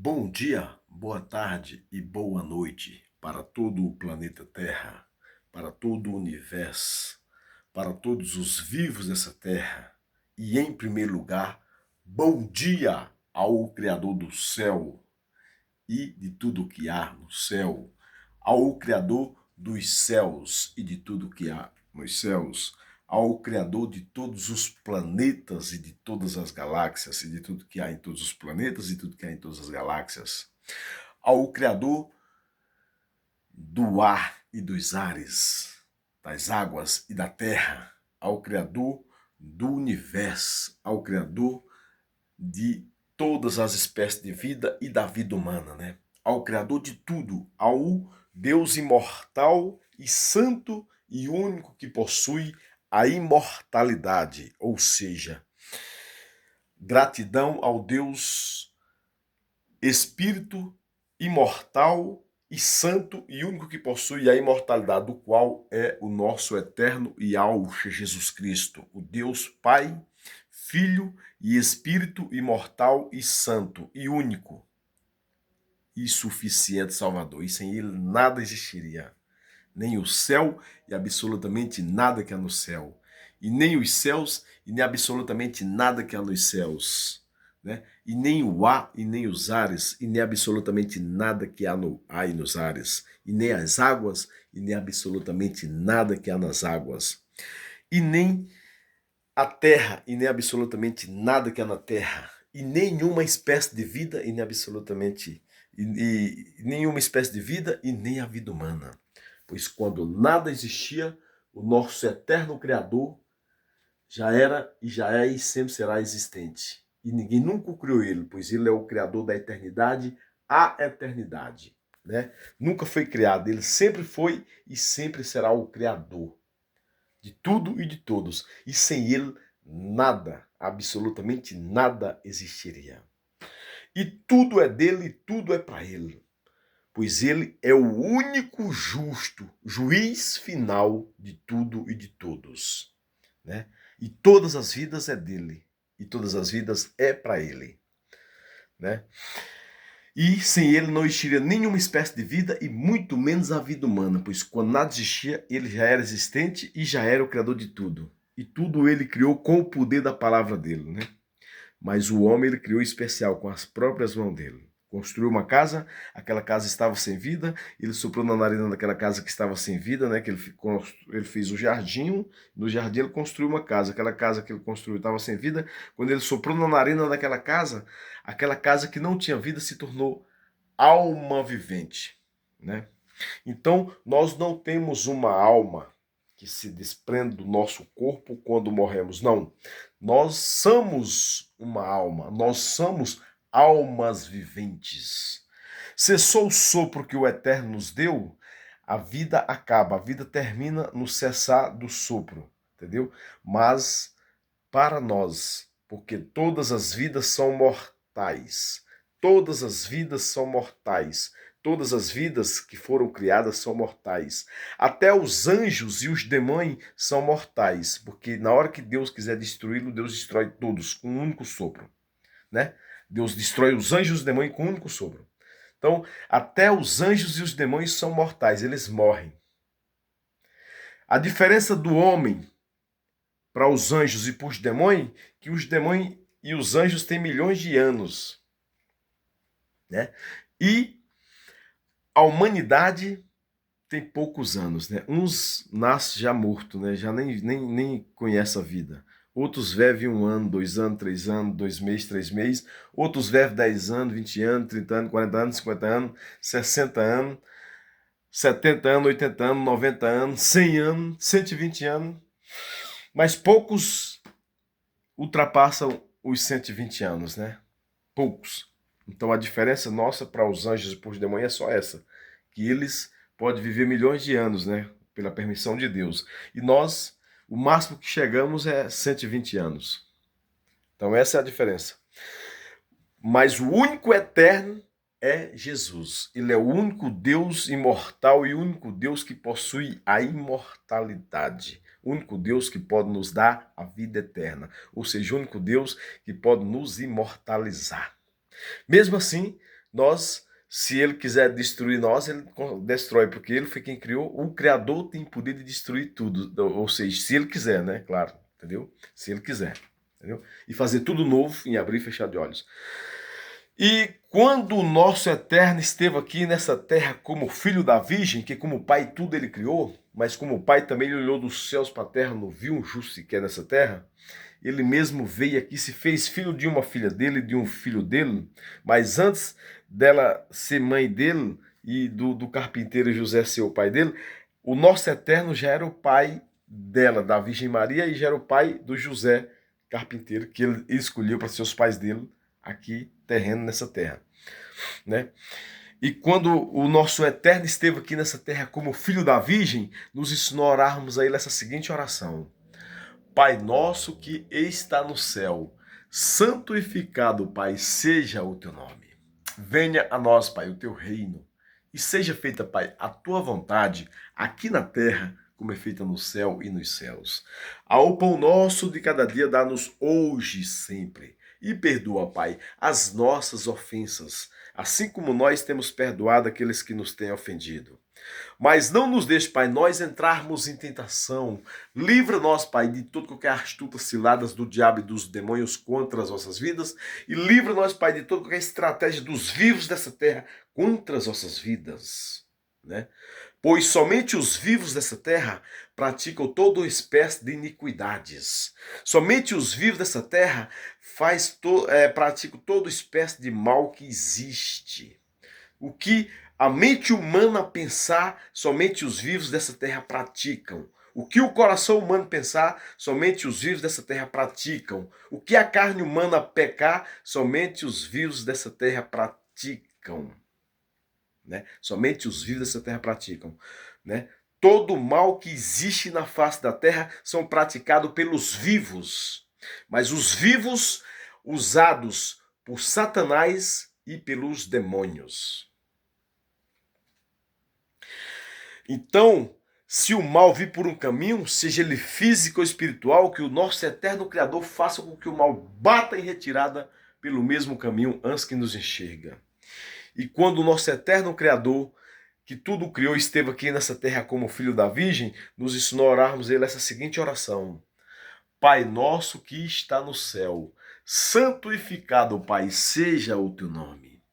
Bom dia, boa tarde e boa noite para todo o planeta Terra, para todo o universo, para todos os vivos dessa terra. E em primeiro lugar, bom dia ao Criador do céu e de tudo o que há no céu, ao Criador dos céus e de tudo o que há nos céus, ao Criador de todos os planetas e de todas as galáxias, e de tudo que há em todos os planetas e tudo que há em todas as galáxias, ao Criador do ar e dos ares, das águas e da terra, ao Criador do universo, ao Criador de todas as espécies de vida e da vida humana, né? Ao Criador de tudo, ao Deus imortal e santo e único que possui a imortalidade, ou seja, gratidão ao Deus Espírito imortal e santo e único que possui a imortalidade, do qual é o nosso eterno e auge Jesus Cristo, o Deus Pai, Filho e Espírito imortal e santo e único e suficiente Salvador. E sem ele nada existiria. Nem o céu e absolutamente nada que há no céu. E nem os céus e nem absolutamente nada que há nos céus. Né? E nem o ar e nem os ares e nem absolutamente nada que há no ar e nos ares. E nem as águas e nem absolutamente nada que há nas águas. E nem a terra e nem absolutamente nada que há na terra. E nenhuma espécie de vida e nem absolutamente e nenhuma espécie de vida e nem a vida humana. Pois quando nada existia, o nosso eterno Criador já era e já é e sempre será existente. E ninguém nunca o criou ele, pois ele é o Criador da eternidade à eternidade. Né? Nunca foi criado, ele sempre foi e sempre será o Criador de tudo e de todos. E sem ele, nada, absolutamente nada existiria. E tudo é dele e tudo é para ele, pois ele é o único justo, juiz final de tudo e de todos, né? E todas as vidas é dele, e todas as vidas é para ele, né? E sem ele não existiria nenhuma espécie de vida e muito menos a vida humana, pois quando nada existia, ele já era existente e já era o criador de tudo. E tudo ele criou com o poder da palavra dele, né? Mas o homem ele criou especial com as próprias mãos dele. Construiu uma casa, aquela casa estava sem vida, ele soprou na narina daquela casa que estava sem vida, né? Que ele fez o jardim, no jardim ele construiu uma casa, aquela casa que ele construiu estava sem vida, quando ele soprou na narina daquela casa, aquela casa que não tinha vida se tornou alma vivente, né? Então, nós não temos uma alma que se desprende do nosso corpo quando morremos, não. Nós somos uma alma, nós somos almas viventes. Cessou o sopro que o Eterno nos deu, a vida acaba, a vida termina no cessar do sopro, entendeu? Mas para nós, porque todas as vidas são mortais, todas as vidas são mortais, todas as vidas que foram criadas são mortais. Até os anjos e os demônios são mortais, porque na hora que Deus quiser destruí-lo, Deus destrói todos com um único sopro, né? Deus destrói os anjos e os demônios com um único sopro. Então, até os anjos e os demônios são mortais, eles morrem. A diferença do homem para os anjos e para os demônios, que os demônios e os anjos têm milhões de anos, né? E a humanidade tem poucos anos, né? Uns nascem já morto, né? Já nem conhece a vida. Outros vivem 1 ano, 2 anos, 3 anos, 2 meses, 3 meses. Outros vivem 10 anos, 20 anos, 30 anos, 40 anos, 50 anos, 60 anos, 70 anos, 80 anos, 90 anos, 100 anos, 120 anos. Mas poucos ultrapassam os 120 anos, né? Poucos. Então a diferença nossa para os anjos e para os demônios é só essa, que eles podem viver milhões de anos, né? Pela permissão de Deus. E nós, o máximo que chegamos é 120 anos. Então essa é a diferença. Mas o único eterno é Jesus. Ele é o único Deus imortal e o único Deus que possui a imortalidade. O único Deus que pode nos dar a vida eterna. Ou seja, o único Deus que pode nos imortalizar. Mesmo assim, se ele quiser destruir nós, ele destrói, porque ele foi quem criou. O Criador tem poder de destruir tudo, ou seja, se ele quiser, né? Claro, entendeu? Se ele quiser, entendeu? E fazer tudo novo em abrir e fechar de olhos. E quando o nosso Eterno esteve aqui nessa terra como filho da Virgem, que como Pai tudo ele criou, mas como Pai também ele olhou dos céus para a terra, não viu um justo sequer nessa terra, ele mesmo veio aqui, se fez filho de uma filha dele, de um filho dele, mas antes dela ser mãe dele e do carpinteiro José ser o pai dele, o nosso Eterno já era o pai dela, da Virgem Maria, e já era o pai do José carpinteiro, que ele escolheu para ser os pais dele aqui, terreno nessa terra, né? E quando o nosso Eterno esteve aqui nessa terra como filho da Virgem, nos ensinou a orarmos a ele essa seguinte oração: Pai nosso que está no céu, santificado, Pai, seja o teu nome. Venha a nós, Pai, o teu reino, e seja feita, Pai, a tua vontade, aqui na terra, como é feita no céu e nos céus. Ao pão nosso de cada dia dá-nos hoje e sempre. E perdoa, Pai, as nossas ofensas, assim como nós temos perdoado aqueles que nos têm ofendido. Mas não nos deixe, Pai, nós entrarmos em tentação. Livra-nos, Pai, de toda qualquer astuta ciladas do diabo e dos demônios contra as nossas vidas. E livra-nos, Pai, de toda qualquer estratégia dos vivos dessa terra contra as nossas vidas, né? Pois somente os vivos dessa terra praticam toda espécie de iniquidades. Somente os vivos dessa terra praticam toda espécie de mal que existe. O que a mente humana pensar, somente os vivos dessa terra praticam. O que o coração humano pensar, somente os vivos dessa terra praticam. O que a carne humana pecar, somente os vivos dessa terra praticam. Né? Somente os vivos dessa terra praticam. Né? Todo mal que existe na face da terra são praticados pelos vivos. Mas os vivos usados por Satanás e pelos demônios. Então, se o mal vir por um caminho, seja ele físico ou espiritual, que o nosso eterno Criador faça com que o mal bata em retirada pelo mesmo caminho antes que nos enxerga. E quando o nosso eterno Criador, que tudo criou, esteve aqui nessa terra como filho da Virgem, nos ensinou a orarmos ele essa seguinte oração: Pai nosso que está no céu, santificado, Pai, seja o teu nome.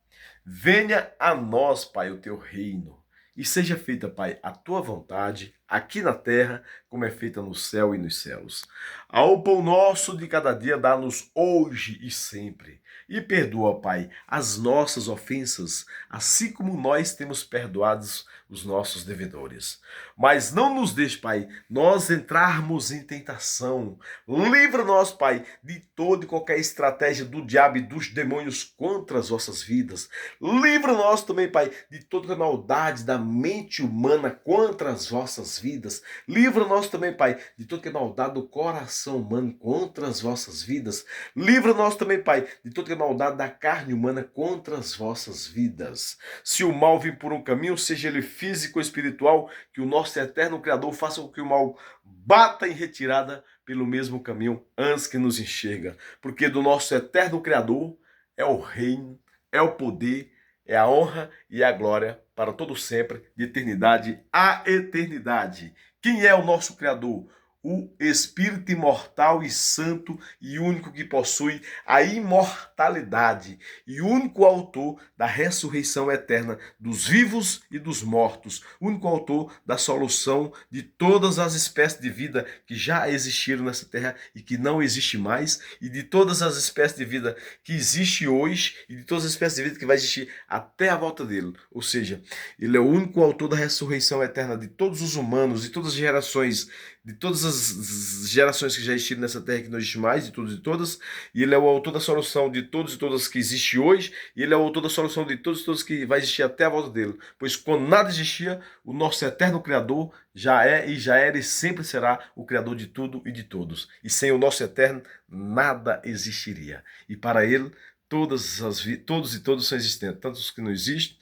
Venha a nós, Pai, o teu reino. E seja feita, Pai, a tua vontade, aqui na terra, como é feita no céu e nos céus. Ao pão nosso de cada dia dá-nos hoje e sempre. E perdoa, Pai, as nossas ofensas, assim como nós temos perdoados os nossos devedores. Mas não nos deixe, Pai, nós entrarmos em tentação. Livra-nos, Pai, de toda e qualquer estratégia do diabo e dos demônios contra as nossas vidas. Livra-nos também, Pai, de toda a maldade da mente humana contra as vossas vidas. Livra-nos também, Pai, de toda a maldade do coração humano contra as vossas vidas. Livra-nos também, Pai, de toda a maldade da carne humana contra as vossas vidas. Se o mal vir por um caminho, seja ele físico ou espiritual, que o nosso eterno Criador faça com que o mal bata em retirada pelo mesmo caminho antes que nos enxerga. Porque do nosso eterno Criador é o reino, é o poder, é a honra e a glória para todo sempre, de eternidade a eternidade. Quem é o nosso Criador? O Espírito imortal e santo e único que possui a imortalidade e único autor da ressurreição eterna dos vivos e dos mortos, único autor da solução de todas as espécies de vida que já existiram nessa terra e que não existe mais, e de todas as espécies de vida que existe hoje e de todas as espécies de vida que vai existir até a volta dele. Ou seja, ele é o único autor da ressurreição eterna de todos os humanos, de todas as gerações, de todas as gerações que já existiram nessa terra que não existe mais, de todos e todas, e ele é o autor da solução de todos e todas que existe hoje, e ele é o autor da solução de todos e todas que vai existir até a volta dele. Pois quando nada existia, o nosso eterno Criador já é e já era e sempre será o Criador de tudo e de todos. E sem o nosso eterno, nada existiria. E para ele, todos e todos são existentes, tanto os que não existem,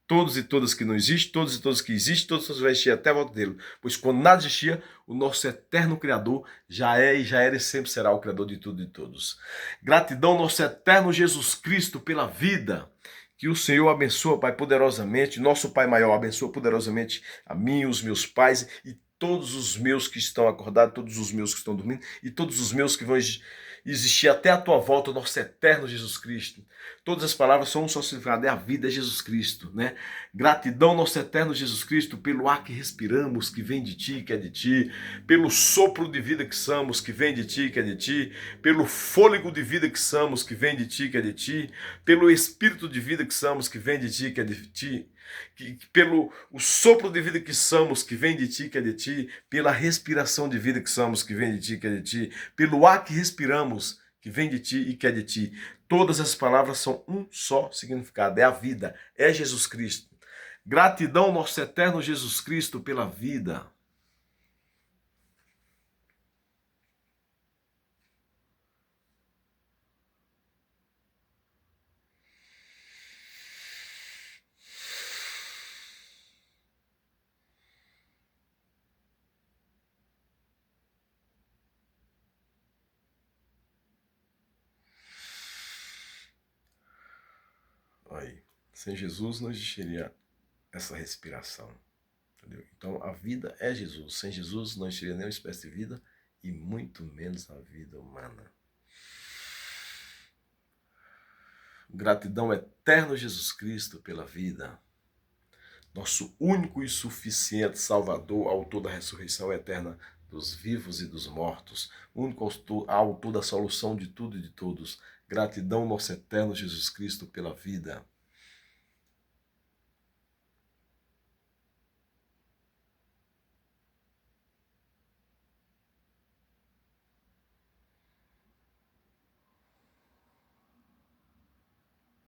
todos e todas que não existem, todos e todas que existem, todos vai existir até a volta dele. Pois quando nada existia, o nosso eterno Criador já é e já era e sempre será o Criador de tudo e de todos. Gratidão, nosso eterno Jesus Cristo, pela vida Que o Senhor abençoa, Pai, poderosamente, nosso Pai maior abençoa poderosamente a mim, os meus pais e todos os meus que estão acordados, todos os meus que estão dormindo e todos os meus que vão existir até a tua volta, nosso eterno Jesus Cristo. Todas as palavras são um só significado, é a vida, é Jesus Cristo, né? Gratidão, nosso eterno Jesus Cristo, pelo ar que respiramos, que vem de ti, que é de ti, pelo sopro de vida que somos, que vem de ti, que é de ti, pelo fôlego de vida que somos, que vem de ti, que é de ti, pelo espírito de vida que somos, que vem de ti, que é de ti, pelo o sopro de vida que somos, que vem de ti, que é de ti, pela respiração de vida que somos, que vem de ti, que é de ti, pelo ar que respiramos, que vem de ti e que é de ti. Todas as palavras são um só significado, é a vida, é Jesus Cristo. Gratidão, nosso eterno Jesus Cristo, pela vida. Aí, sem Jesus não existiria essa respiração. Entendeu? Então a vida é Jesus. Sem Jesus não existiria nenhuma espécie de vida e muito menos a vida humana. Gratidão eterno Jesus Cristo pela vida. Nosso único e suficiente Salvador, autor da ressurreição eterna dos vivos e dos mortos, único autor da solução de tudo e de todos. Gratidão, nosso eterno Jesus Cristo, pela vida.